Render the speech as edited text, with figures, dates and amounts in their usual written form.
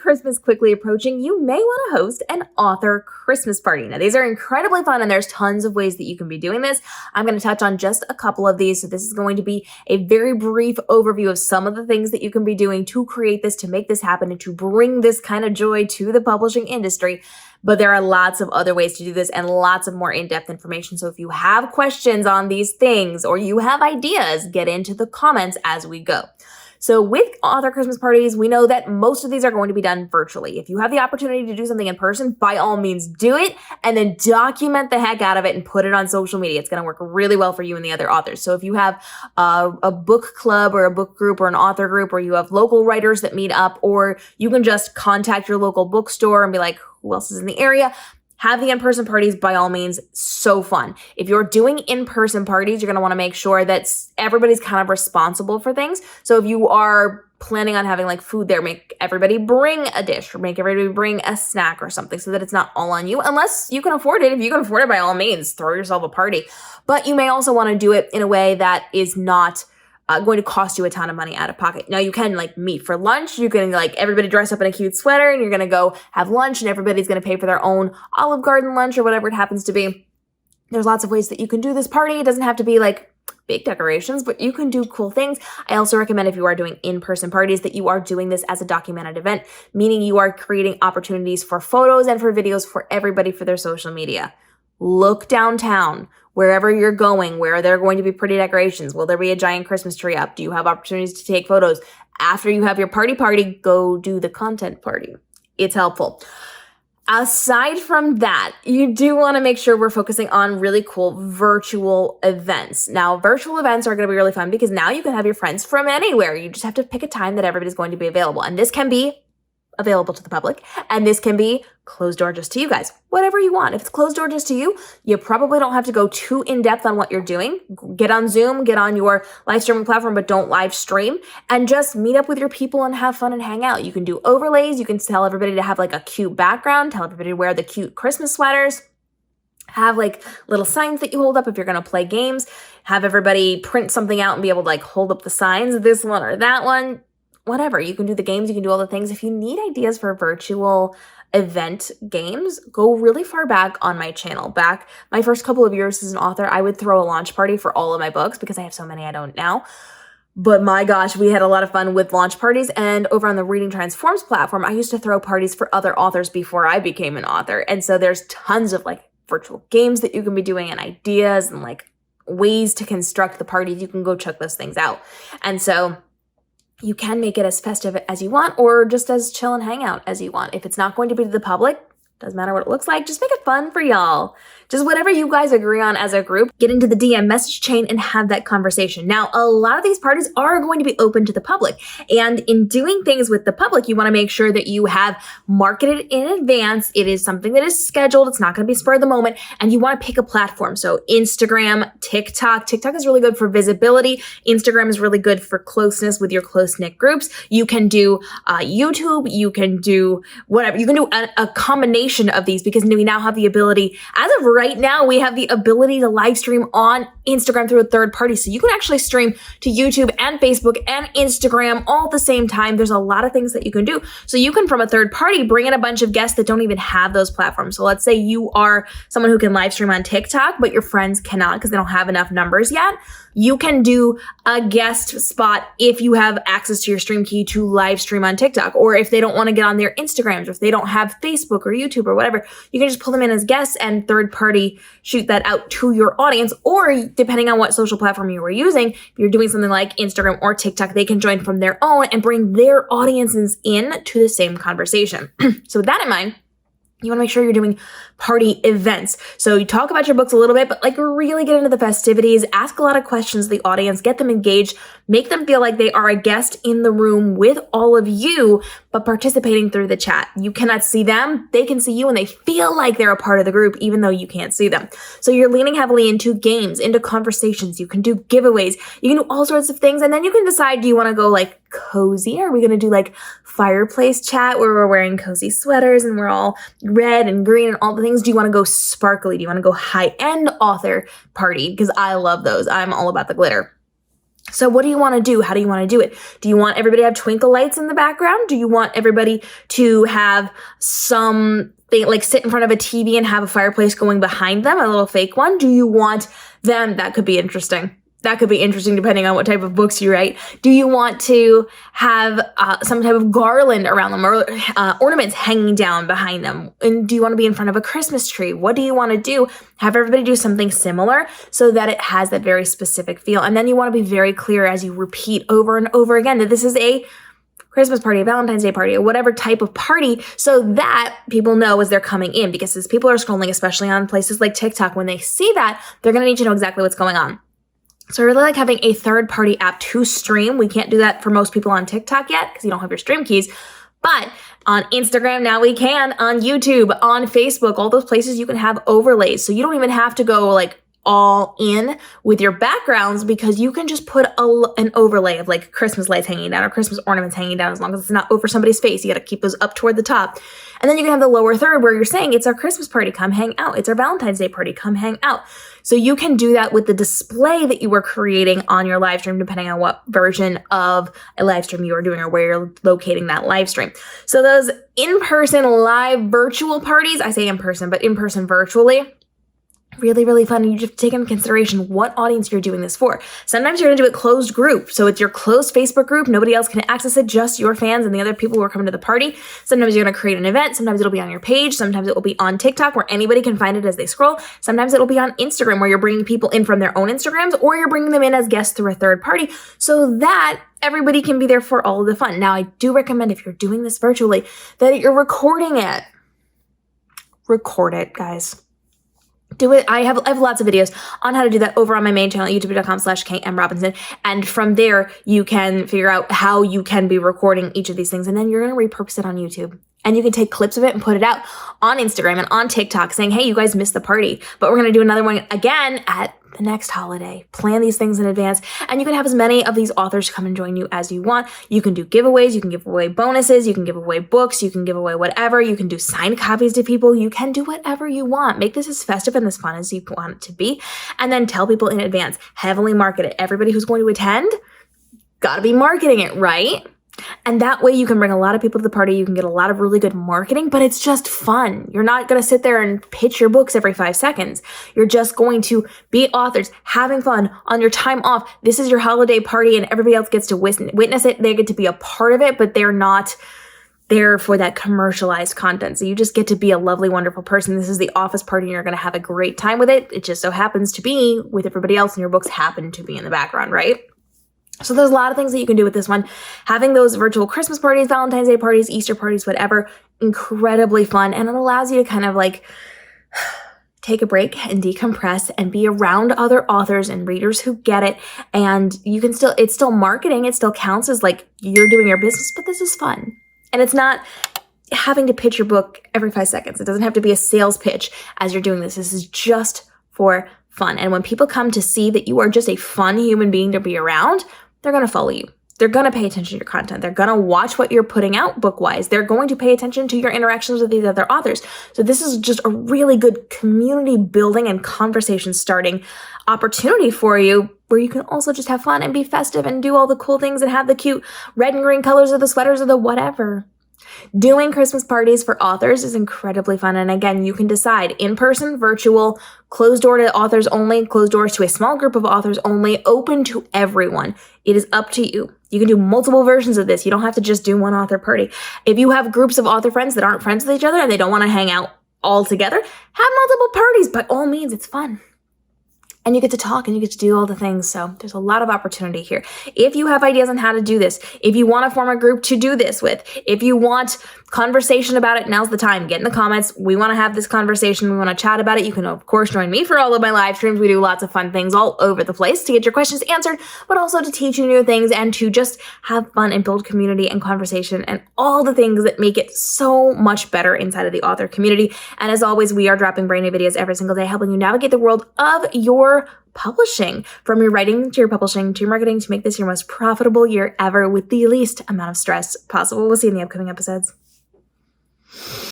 Christmas quickly approaching, you may want to host an author Christmas party. Now, these are incredibly fun and there's tons of ways that you can be doing this. I'm going to touch on just a couple of these. So this is going to be a very brief overview of some of the things that you can be doing to create this, to make this happen, and to bring this kind of joy to the publishing industry. But there are lots of other ways to do this and lots of more in-depth information. So if you have questions on these things or you have ideas, get into the comments as we go. So with author Christmas parties, we know that most of these are going to be done virtually. If you have the opportunity to do something in person, by all means do it and then document the heck out of it and put it on social media. It's going to work really well for you and the other authors. So if you have a book club or a book group or an author group, or you have local writers that meet up, or you can just contact your local bookstore and be like, who else is in the area? Have the in-person parties, by all means, so fun. If you're doing in-person parties, you're going to want to make sure that everybody's kind of responsible for things. So if you are planning on having like food there, make everybody bring a dish or make everybody bring a snack or something so that it's not all on you, unless you can afford it. If you can afford it, by all means, throw yourself a party. But you may also want to do it in a way that is not going to cost you a ton of money out of pocket. Now you can like meet for lunch. You can like everybody dress up in a cute sweater and you're going to go have lunch and everybody's going to pay for their own Olive Garden lunch or whatever it happens to be. There's lots of ways that you can do this party. It doesn't have to be like big decorations, but you can do cool things. I also recommend if you are doing in-person parties that you are doing this as a documented event, meaning you are creating opportunities for photos and for videos for everybody for their social media. Look downtown. Wherever you're going, where there are going to be pretty decorations. Will there be a giant Christmas tree up? Do you have opportunities to take photos? After you have your party, go do the content party. It's helpful. Aside from that, you do want to make sure we're focusing on really cool virtual events. Now, virtual events are going to be really fun because now you can have your friends from anywhere. You just have to pick a time that everybody's going to be available. And this can be available to the public, and this can be closed door just to you guys. Whatever you want. If it's closed door just to you, you probably don't have to go too in-depth on what you're doing. Get on Zoom, get on your live streaming platform, but don't live stream, and just meet up with your people and have fun and hang out. You can do overlays. You can tell everybody to have like a cute background, tell everybody to wear the cute Christmas sweaters, have like little signs that you hold up if you're going to play games, have everybody print something out and be able to like hold up the signs, this one or that one. Whatever. You can do the games, you can do all the things. If you need ideas for virtual event games, go really far back on my channel. Back my first couple of years as an author, I would throw a launch party for all of my books because I have so many I don't now. But my gosh, we had a lot of fun with launch parties. And over on the Reading Transforms platform, I used to throw parties for other authors before I became an author. And so there's tons of like virtual games that you can be doing and ideas and like ways to construct the parties. You can go check those things out. And so you can make it as festive as you want or just as chill and hang out as you want. If it's not going to be to the public, doesn't matter what it looks like, just make it fun for y'all. Just whatever you guys agree on as a group, get into the DM message chain and have that conversation. Now, a lot of these parties are going to be open to the public. And in doing things with the public, you want to make sure that you have marketed in advance. It is something that is scheduled. It's not going to be spur of the moment. And you want to pick a platform. So Instagram, TikTok. TikTok is really good for visibility. Instagram is really good for closeness with your close-knit groups. You can do YouTube. You can do whatever. You can do a combination of these because we now have the ability, as of right now, we have the ability to live stream on Instagram through a third party. So you can actually stream to YouTube and Facebook and Instagram all at the same time. There's a lot of things that you can do. So you can, from a third party, bring in a bunch of guests that don't even have those platforms. So let's say you are someone who can live stream on TikTok, but your friends cannot because they don't have enough numbers yet. You can do a guest spot if you have access to your stream key to live stream on TikTok, or if they don't want to get on their Instagrams, or if they don't have Facebook or YouTube or whatever, you can just pull them in as guests and third party shoot that out to your audience. Or depending on what social platform you were using, if you're doing something like Instagram or TikTok, they can join from their own and bring their audiences in to the same conversation. So with that in mind, you want to make sure you're doing party events. So you talk about your books a little bit, but like really get into the festivities, ask a lot of questions to the audience, get them engaged, make them feel like they are a guest in the room with all of you, but participating through the chat. You cannot see them, they can see you, and they feel like they're a part of the group, even though you can't see them. So you're leaning heavily into games, into conversations. You can do giveaways, you can do all sorts of things, and then you can decide, do you want to go like cozy? Are we going to do like fireplace chat where we're wearing cozy sweaters and we're all red and green and all the things? Do you want to go sparkly? Do you want to go high-end author party? Because I love those. I'm all about the glitter. So what do you want to do? How do you want to do it? Do you want everybody to have twinkle lights in the background? Do you want everybody to have something like sit in front of a TV and have a fireplace going behind them, a little fake one? Do you want them? That could be interesting. That could be interesting depending on what type of books you write. Do you want to have some type of garland around them or ornaments hanging down behind them? And do you want to be in front of a Christmas tree? What do you want to do? Have everybody do something similar so that it has that very specific feel. And then you want to be very clear as you repeat over and over again that this is a Christmas party, a Valentine's Day party, or whatever type of party, so that people know as they're coming in. Because as people are scrolling, especially on places like TikTok, when they see that, they're going to need to know exactly what's going on. So I really like having a third-party app to stream. We can't do that for most people on TikTok yet because you don't have your stream keys. But on Instagram, now we can. On YouTube, on Facebook, all those places you can have overlays. So you don't even have to go like all in with your backgrounds because you can just put an overlay of like Christmas lights hanging down or Christmas ornaments hanging down as long as it's not over somebody's face. You got to keep those up toward the top. And then you can have the lower third where you're saying it's our Christmas party, come hang out. It's our Valentine's Day party, come hang out. So you can do that with the display that you were creating on your live stream, depending on what version of a live stream you are doing or where you're locating that live stream. So those in-person live virtual parties, I say in-person, but in-person virtually, really, really fun. And you just take into consideration what audience you're doing this for. Sometimes you're going to do it closed group. So it's your closed Facebook group. Nobody else can access it, just your fans and the other people who are coming to the party. Sometimes you're going to create an event. Sometimes it'll be on your page. Sometimes it will be on TikTok where anybody can find it as they scroll. Sometimes it'll be on Instagram where you're bringing people in from their own Instagrams or you're bringing them in as guests through a third party so that everybody can be there for all of the fun. Now, I do recommend if you're doing this virtually that you're recording it. Record it, guys. Do it. I have lots of videos on how to do that over on my main channel, youtube.com/KMRobinson. And from there, you can figure out how you can be recording each of these things. And then you're going to repurpose it on YouTube. And you can take clips of it and put it out on Instagram and on TikTok saying, hey, you guys missed the party. But we're going to do another one again at the next holiday. Plan these things in advance. And you can have as many of these authors come and join you as you want. You can do giveaways. You can give away bonuses. You can give away books. You can give away whatever. You can do signed copies to people. You can do whatever you want. Make this as festive and as fun as you want it to be. And then tell people in advance. Heavily market it. Everybody who's going to attend, got to be marketing it, right? And that way you can bring a lot of people to the party. You can get a lot of really good marketing, but it's just fun. You're not going to sit there and pitch your books every 5 seconds. You're just going to be authors having fun on your time off. This is your holiday party and everybody else gets to witness it. They get to be a part of it, but they're not there for that commercialized content. So you just get to be a lovely, wonderful person. This is the office party and you're going to have a great time with it. It just so happens to be with everybody else and your books happen to be in the background, right? So there's a lot of things that you can do with this one. Having those virtual Christmas parties, Valentine's Day parties, Easter parties, whatever, incredibly fun. And it allows you to kind of like take a break and decompress and be around other authors and readers who get it. And you can still, it's still marketing. It still counts as like you're doing your business, but this is fun. And it's not having to pitch your book every 5 seconds. It doesn't have to be a sales pitch as you're doing this. This is just for fun. And when people come to see that you are just a fun human being to be around, they're going to follow you. They're going to pay attention to your content. They're going to watch what you're putting out book-wise. They're going to pay attention to your interactions with these other authors. So this is just a really good community building and conversation starting opportunity for you where you can also just have fun and be festive and do all the cool things and have the cute red and green colors of the sweaters or the whatever. Doing Christmas parties for authors is incredibly fun. And again, you can decide in-person, virtual, closed door to authors only, closed doors to a small group of authors only, open to everyone. It is up to you. You can do multiple versions of this. You don't have to just do one author party. If you have groups of author friends that aren't friends with each other and they don't want to hang out all together, have multiple parties. By all means, it's fun. And you get to talk and you get to do all the things. So there's a lot of opportunity here. If you have ideas on how to do this, if you want to form a group to do this with, if you want conversation about it, now's the time. Get in the comments. We want to have this conversation. We want to chat about it. You can, of course, join me for all of my live streams. We do lots of fun things all over the place to get your questions answered, but also to teach you new things and to just have fun and build community and conversation and all the things that make it so much better inside of the author community. And as always, we are dropping brand new videos every single day, helping you navigate the world of your publishing, from your writing to your publishing to your marketing, to make this your most profitable year ever with the least amount of stress possible. We'll see you in the upcoming episodes.